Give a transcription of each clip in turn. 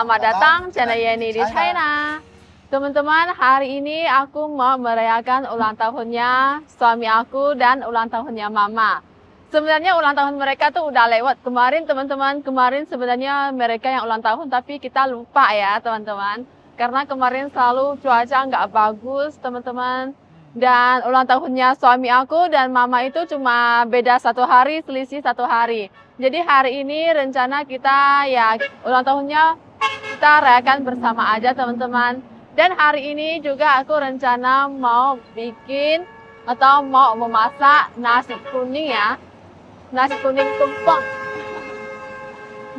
selamat datang channel Yeni di China. Teman-teman, hari ini aku mau merayakan ulang tahunnya suami aku dan ulang tahunnya mama. Sebenarnya ulang tahun mereka tuh udah lewat kemarin teman-teman. Kemarin sebenarnya mereka yang ulang tahun tapi kita lupa ya teman-teman. Karena kemarin selalu cuaca nggak bagus teman-teman. Dan ulang tahunnya suami aku dan mama itu cuma beda 1 hari, selisih 1 hari. Jadi hari ini rencana kita ya ulang tahunnya kita rayakan bersama aja teman-teman. Dan hari ini juga aku rencana mau bikin atau mau memasak nasi kuning ya. Nasi kuning tumpeng.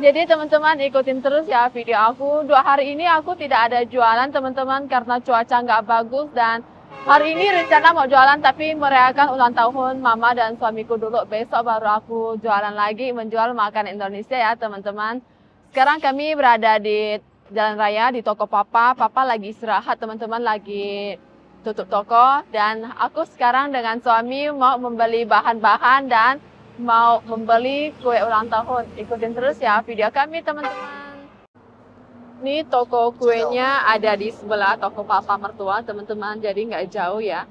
Jadi teman-teman ikutin terus ya video aku. 2 hari ini aku tidak ada jualan teman-teman karena cuaca nggak bagus dan hari ini rencana mau jualan tapi merayakan ulang tahun mama dan suamiku dulu. Besok baru aku jualan lagi menjual makanan Indonesia ya teman-teman. Sekarang kami berada di jalan raya di toko papa. Papa lagi istirahat teman-teman, lagi tutup toko. Dan aku sekarang dengan suami mau membeli bahan-bahan dan mau membeli kue ulang tahun. Ikutin terus ya video kami teman-teman. Ini toko kuenya ada di sebelah toko papa mertua teman-teman, jadi nggak jauh ya.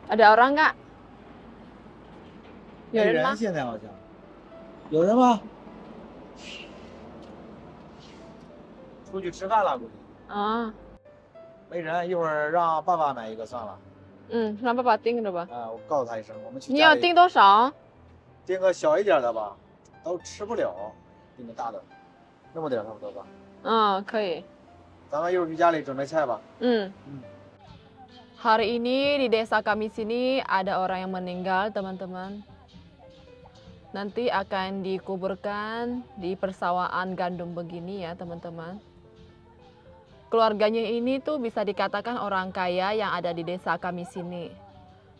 Ada orang nggak? 有人吗？现在好像有人吗？出去吃饭了，估计。啊，没人，一会儿让爸爸买一个算了。让爸爸订的吧。我告诉他一声，我们去。你要订多少？订个小一点的吧，都吃不了，订个大的，那么点差不多吧。可以。咱们一会儿去家里准备菜吧。Hari ini di desa kami sini ada orang yang meninggal teman-teman. Nanti akan dikuburkan di persawaan gandum begini ya teman-teman. Keluarganya ini tuh bisa dikatakan orang kaya yang ada di desa kami sini.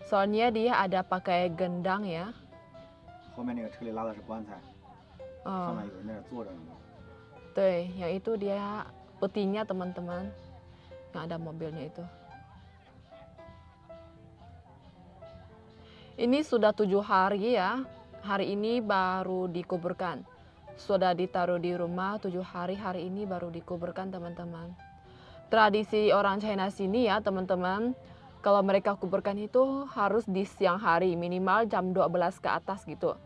Soalnya dia ada pakai gendang ya. 后面那个车里拉的是棺材，上面有人在那坐着呢。对，yang itu dia petinya teman-teman. Yang ada mobilnya itu. Ini sudah 7 hari ya. Hari ini baru dikuburkan. Sudah ditaruh di rumah 7 hari. Hari ini baru dikuburkan teman-teman. Tradisi orang China sini ya teman-teman. Kalau mereka kuburkan itu harus di siang hari. Minimal jam 12 ke atas gitu.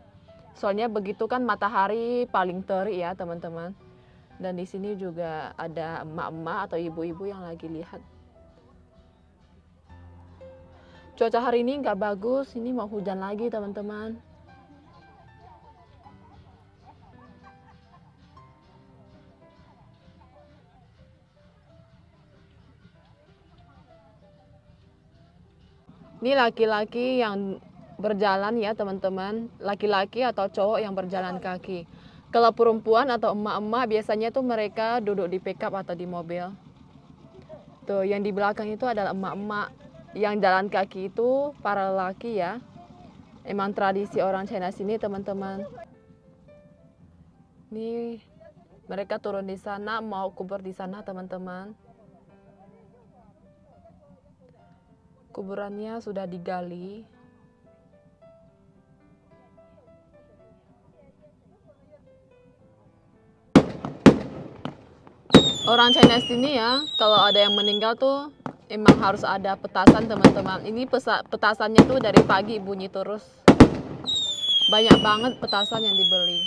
Soalnya begitu kan matahari paling terik ya teman-teman. Dan di sini juga ada emak-emak atau ibu-ibu yang lagi lihat. Cuaca hari ini nggak bagus, ini mau hujan lagi teman-teman. Ini laki-laki yang berjalan ya teman-teman, laki-laki atau cowok yang berjalan kaki. Kalau perempuan atau emak-emak biasanya tuh mereka duduk di pickup atau di mobil. Tuh yang di belakang itu adalah emak-emak. Yang jalan kaki itu para lelaki ya. Emang tradisi orang China sini teman-teman. Nih mereka turun di sana mau kubur di sana teman-teman. Kuburannya sudah digali. Orang China sini ya, kalau ada yang meninggal tuh emang harus ada petasan teman-teman. Ini petasannya tuh dari pagi bunyi terus. Banyak banget petasan yang dibeli.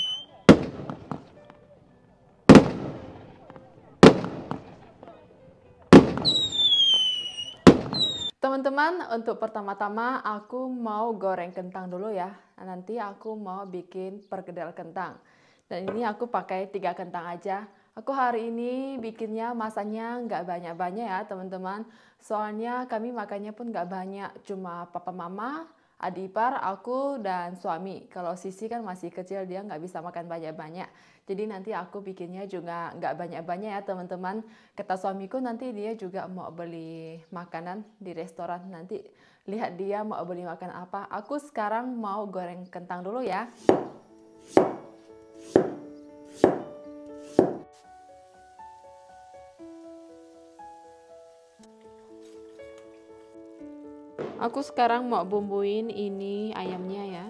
Teman-teman, untuk pertama-tama aku mau goreng kentang dulu ya. Nanti aku mau bikin perkedel kentang. Dan ini aku pakai 3 kentang aja. Aku hari ini bikinnya masanya nggak banyak-banyak ya teman-teman. Soalnya kami makannya pun nggak banyak. Cuma papa mama, adik ipar, aku, dan suami. Kalau Sisi kan masih kecil, dia nggak bisa makan banyak-banyak. Jadi nanti aku bikinnya juga nggak banyak-banyak ya teman-teman. Kata suamiku nanti dia juga mau beli makanan di restoran. Nanti lihat dia mau beli makan apa. Aku sekarang mau goreng kentang dulu ya. Aku sekarang mau bumbuin ini ayamnya ya.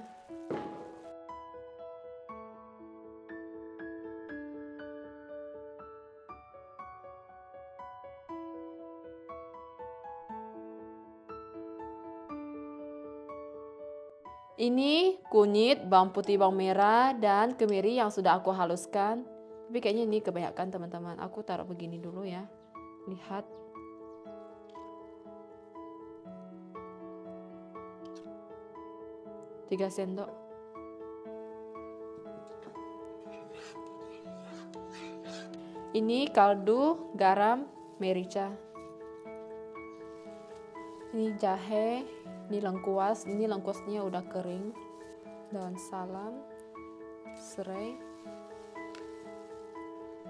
Ini kunyit, bawang putih, bawang merah, dan kemiri yang sudah aku haluskan. Tapi kayaknya ini kebanyakan teman-teman. Aku taruh begini dulu ya. Lihat. Tiga sendok. Ini kaldu, garam, merica. Ini jahe, ini lengkuasnya udah kering. Daun salam, serai.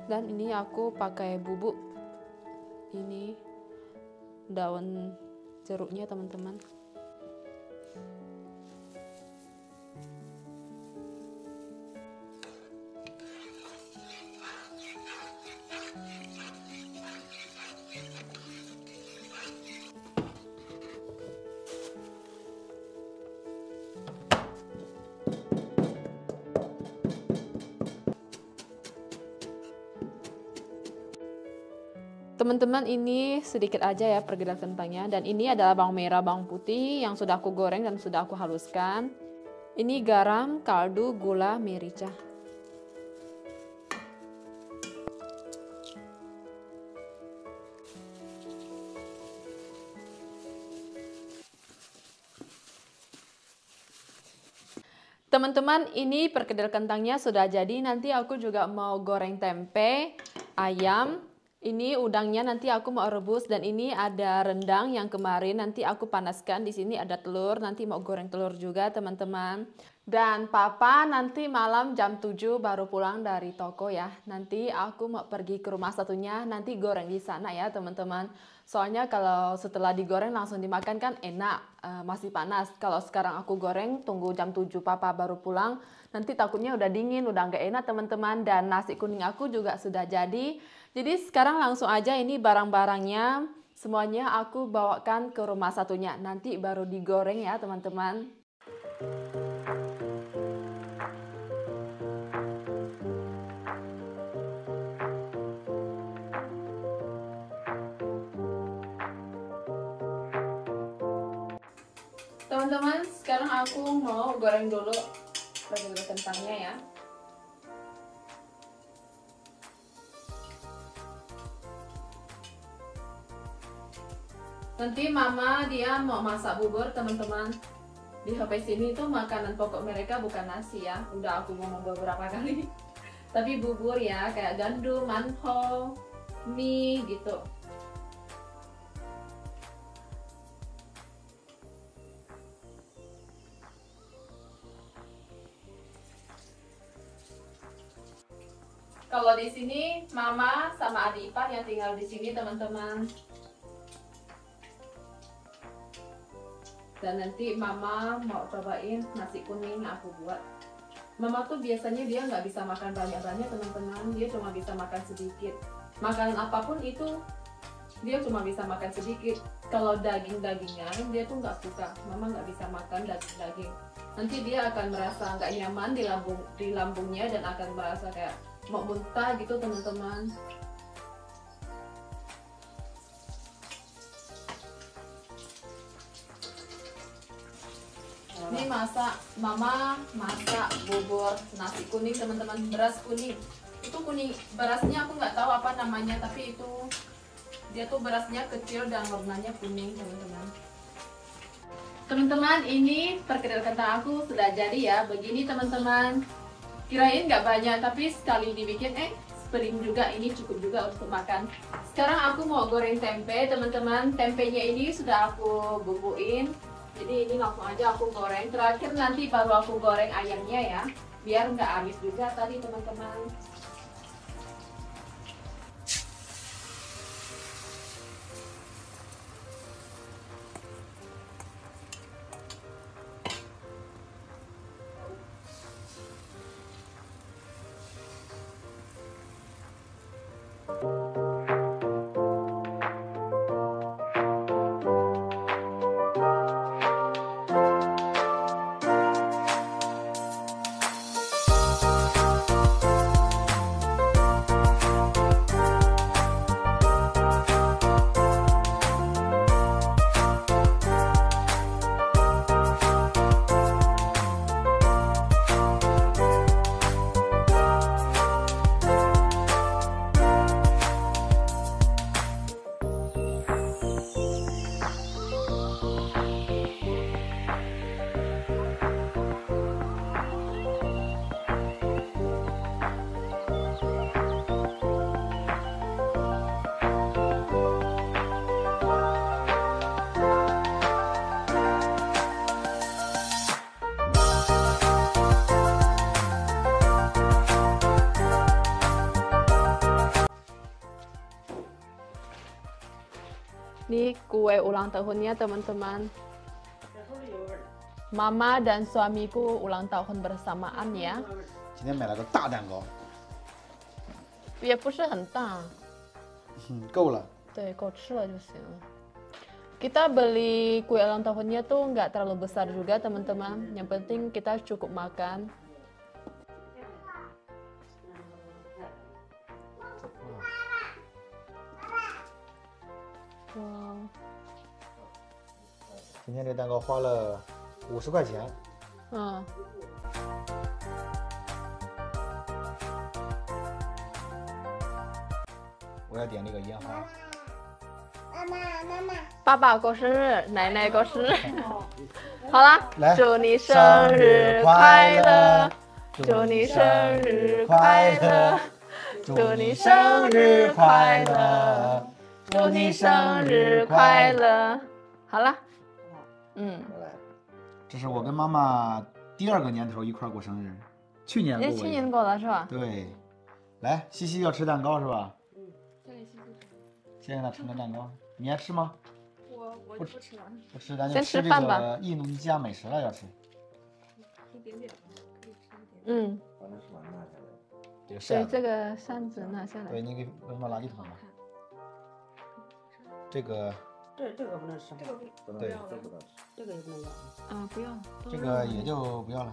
Dan ini aku pakai bubuk. Ini daun jeruknya teman-teman. Teman-teman, ini sedikit aja ya perkedel kentangnya. Dan ini adalah bawang merah, bawang putih yang sudah aku goreng dan sudah aku haluskan. Ini garam, kaldu, gula, merica. Teman-teman, ini perkedel kentangnya sudah jadi. Nanti aku juga mau goreng tempe, ayam. Ini udangnya nanti aku mau rebus, dan ini ada rendang yang kemarin nanti aku panaskan. Di sini ada telur, nanti mau goreng telur juga teman-teman. Dan papa nanti malam jam 7 baru pulang dari toko ya. Nanti aku mau pergi ke rumah satunya, nanti goreng di sana ya teman-teman. Soalnya kalau setelah digoreng langsung dimakan kan enak, masih panas. Kalau sekarang aku goreng tunggu jam 7 papa baru pulang, nanti takutnya udah dingin, udah nggak enak teman-teman. Dan nasi kuning aku juga sudah jadi. Jadi sekarang langsung aja ini barang-barangnya semuanya aku bawakan ke rumah satunya. Nanti baru digoreng ya teman-teman. Teman-teman, sekarang aku mau goreng dulu perkedel kentangnya ya. Nanti mama dia mau masak bubur teman-teman. Di HP sini tuh makanan pokok mereka bukan nasi ya. Udah aku ngomong beberapa kali. Tapi bubur ya, kayak gandum, manho, mie gitu. Kalau di sini mama sama adik ipar yang tinggal di sini teman-teman. Dan nanti mama mau cobain nasi kuning yang aku buat. Mama tuh biasanya dia nggak bisa makan banyak-banyak teman-teman. Dia cuma bisa makan sedikit. Makanan apapun itu dia cuma bisa makan sedikit. Kalau daging-dagingan dia tuh nggak suka. Mama nggak bisa makan daging-daging. Nanti dia akan merasa nggak nyaman di lambungnya dan akan merasa kayak mau muntah gitu teman-teman. Ini mama masak bubur nasi kuning teman-teman, beras kuning. Itu kuning, berasnya aku nggak tahu apa namanya, tapi itu dia tuh berasnya kecil dan warnanya kuning teman-teman. Teman-teman, ini perkedel kentang aku sudah jadi ya, begini teman-teman. Kirain nggak banyak, tapi sekali dibikin spring juga, ini cukup juga untuk makan. Sekarang aku mau goreng tempe teman-teman. Tempenya ini sudah aku bumbuin. Jadi ini langsung aja aku goreng. Terakhir nanti baru aku goreng ayamnya ya, biar nggak habis juga tadi teman-teman. Nih kue ulang tahunnya teman-teman. Mama dan suamiku ulang tahun bersamaan ya. 今天买了个大蛋糕，也不是很大，够了。对，够吃了就行了。Kita beli kue ulang tahunnya tuh nggak terlalu besar juga teman-teman. Yang penting kita cukup makan. Wow. 今天这蛋糕花了50块钱。嗯。我要点那个烟花。爸爸过生日，奶奶过生日。好了，来，祝你生日快乐，祝你生日快乐，祝你生日快乐，祝你生日快乐。好了，这是我跟妈妈第2个年头一块过生日，去年过。去年过的是吧？对，来，西西要吃蛋糕是吧？先让他吃个蛋糕，你爱吃吗？我不吃了。不吃，咱就吃这个印度尼西亚美食了，要吃。一点点吧，可以吃一点。把那什么拿下来。对，这个扇子拿下来。对，你给扔到垃圾桶吧。这个不能吃，这个不能要了，这个也不能要。啊，不要。这个也就不要了，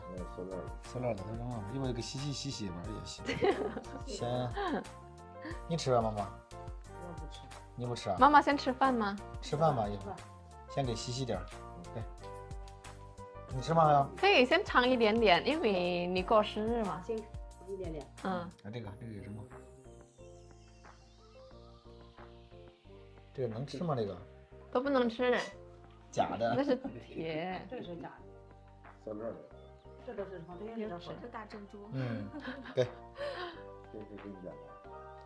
塑料的都扔了，一会儿给西西洗洗玩也行。先，你吃吧，妈妈。我不吃。你不吃啊？妈妈先吃饭吗？吃饭吧，一会儿。先给西西点儿。对。你吃吗？还要？可以先尝一点点，因为你过生日嘛。先尝一点点。这个有什么？这个能吃吗？这个？都不能吃。假的。那是铁。这是假的。塑料的。这都是从这些吃的大珍珠。对。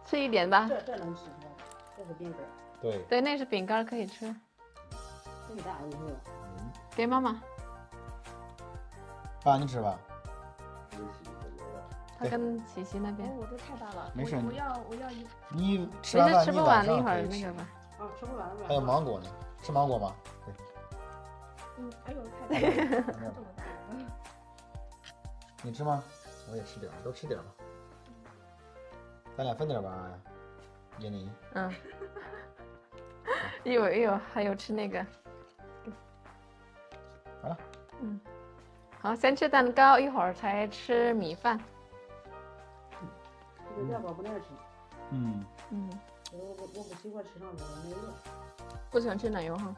吃一点吧。这能吃是吧？这是饼干。对，那是饼干，可以吃。这个大一会儿。给妈妈。爸，你吃吧。他跟琪琪那边。我这太大了。没事。我要一。你吃完饭吃不完一会儿那个吧。吃不完了。还有芒果呢，吃芒果吗？对。哎呦，太大了，这么大。你吃吗？我也吃点，都吃点吧。咱俩分点吧，叶妮。一会儿还有吃那个。好了。好，先吃蛋糕，一会儿才吃米饭。这个热狗不耐吃。我不习惯吃上奶油。不喜欢吃奶油哈，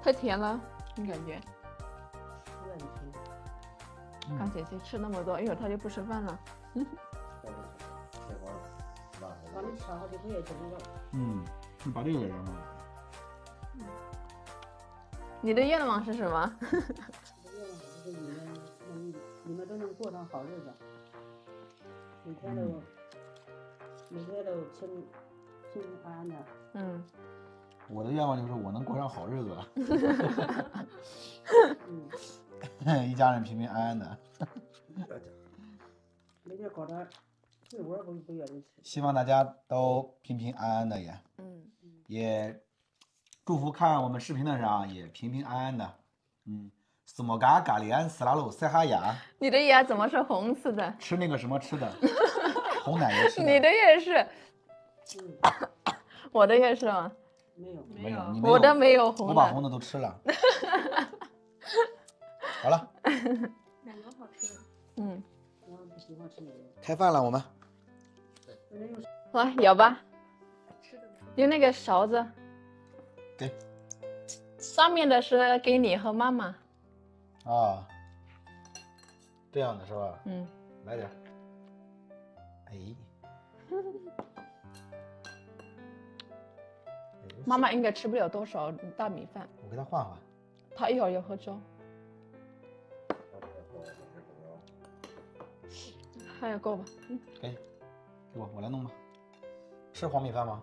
太甜了，你感觉？刚姐姐吃那么多，一会儿她就不吃饭了。把你吃好就不愿意吃这个。你把这个给扔了。你的愿望是什么？我的愿望就是你们都能过上好日子，每天都平平安安的。我的愿望就是我能过上好日子。一家人平平安安的。每天搞点水果不愿意吃。希望大家都平平安安的也。也祝福看我们视频的人啊，也平平安安的。斯莫嘎咖喱安斯拉鲁塞哈牙。你的牙怎么是红色的？吃那个什么吃的？红奶油吃的。你的也是。我的也是吗？没有，我的没有红的。我把红的都吃了。好了。奶油好吃。我不喜欢吃奶油。开饭了，我们。来舀吧。用那个勺子。给。上面的是给你和妈妈。这样的是吧？来点。妈妈应该吃不了多少大米饭。我给她换换。她一会儿要喝粥。还有够吧？给我来弄吧。是黄米饭吗？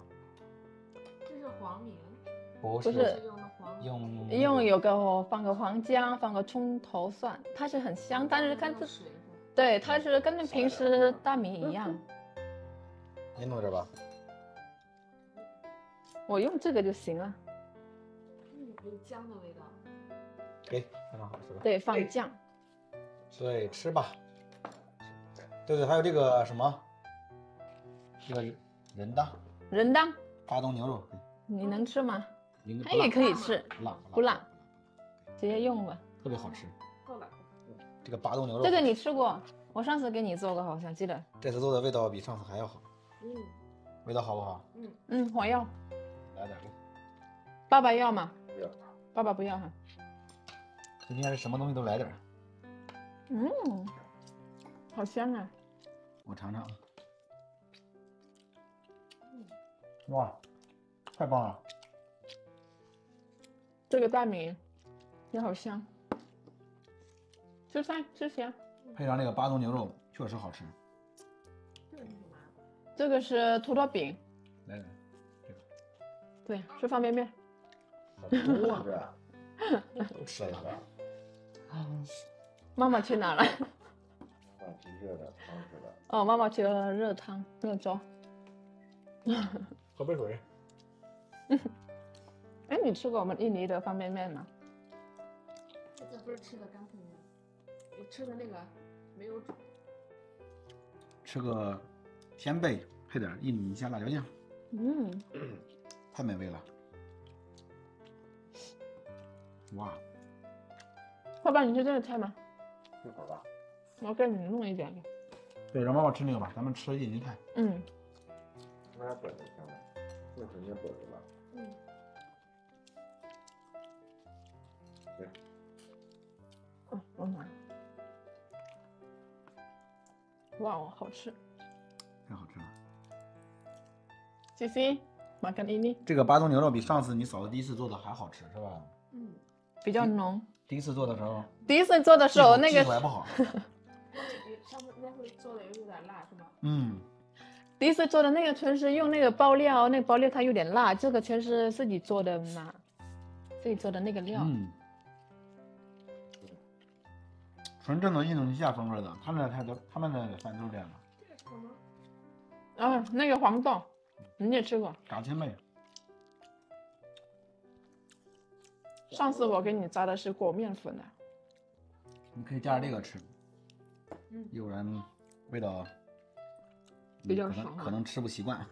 这是黄米。不是用有个放个黄姜，放个葱头蒜，它是很香，但是看对，它是跟平时大米一样。你弄这吧。我用这个就行了。有姜的味道。给，非常好吃吧？对，放酱。对，吃吧。对对，还有这个什么，这个人当巴东牛肉，你能吃吗？它应该不辣也可以吃，不辣，直接用吧。特别好吃。这个巴东牛肉，这个你吃过？我上次给你做过，好像记得。这次做的味道比上次还要好。味道好不好？我要。来点。爸爸要吗？不要。爸爸不要哈。今天是什么东西都来点。好香啊！我尝尝。哇，太棒了！这个大米也好香。吃菜吃香。配上这个巴东牛肉，确实好吃。这个是土豆饼。来点，这个。对，是方便面。好多啊！都吃了。妈妈去哪了？去热的汤去了。哦，妈妈去了热汤热粥。喝杯水。哎，你吃过我们印尼的方便面吗？这不是吃的干脆面，我吃的那个没有煮。吃个鲜贝，配点印尼鲜辣椒酱。太美味了。哇！爸爸，你吃这个菜吗？一会儿吧。我给你弄一点的。对，让妈妈吃那个吧，咱们吃印尼菜。我俩炖的行了，这是你炖的吧？哇，好吃。太好吃了。Sisi makan ini。这个巴东牛肉比上次你嫂子第一次做的还好吃，是吧？比较浓。第一次做的时候那个技术还不好。上次那回做的有点辣是吗？第一次做的那个全是用那个包料，那个包料它有点辣，这个全是自己做的嘛，自己做的那个料。纯正的印度尼西亚风味的，他们的饭都是这样的。那个黄豆，你也吃过？炸千贝。上次我给你炸的是裹面粉的。你可以加点这个吃。有人味道比较爽，可能吃不习惯。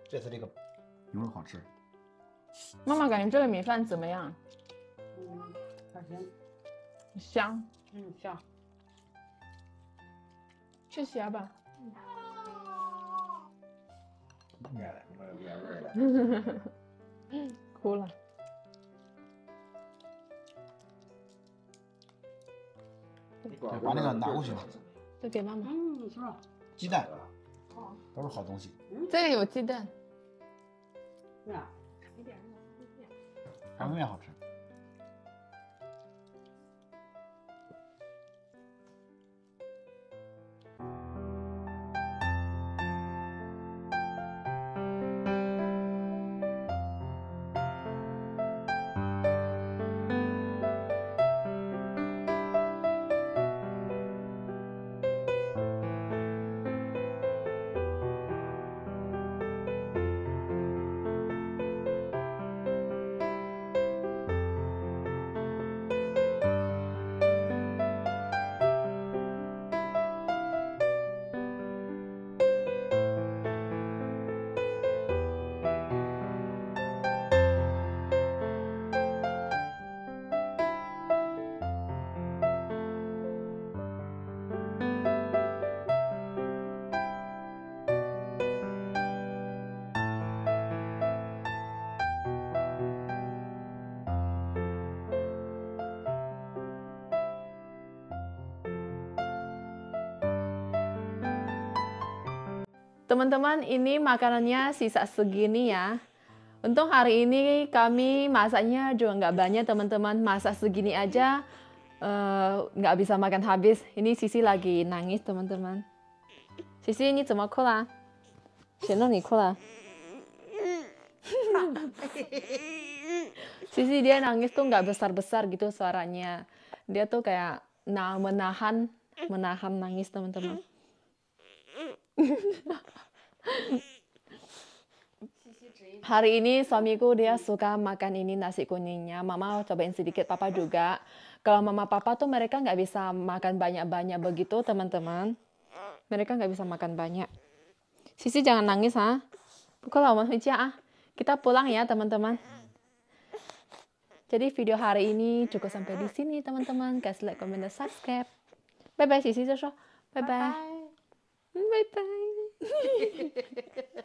这次这个牛肉好吃。妈妈感觉这个米饭怎么样？还行。香。香。吃虾吧。原味了。哭了。对，把那个拿过去吧。这给妈妈。是吧？鸡蛋，都是好东西。这个有鸡蛋。对啊。一点那个方便面。方便面好吃。Teman-teman, ini makanannya sisa segini ya. Untung hari ini kami masaknya juga nggak banyak teman-teman. Masak segini aja nggak bisa makan habis. Ini Sisi lagi nangis teman-teman. Sisi ini怎么哭啦？显露你哭了。Sisi dia nangis tuh nggak besar-besar gitu suaranya. Dia tuh kayak menahan nangis teman-teman. Hari ini suamiku dia suka makan ini nasi kuningnya. Mama cobain sedikit, papa juga. Kalau mama papa tuh mereka nggak bisa makan banyak-banyak begitu teman-teman. Mereka nggak bisa makan banyak. Sisi jangan nangis ha. Pukul ah. Kita pulang ya teman-teman. Jadi video hari ini cukup sampai di sini teman-teman. Kasih like, comment, dan subscribe. Bye bye Sisi, bye bye. Bye bye.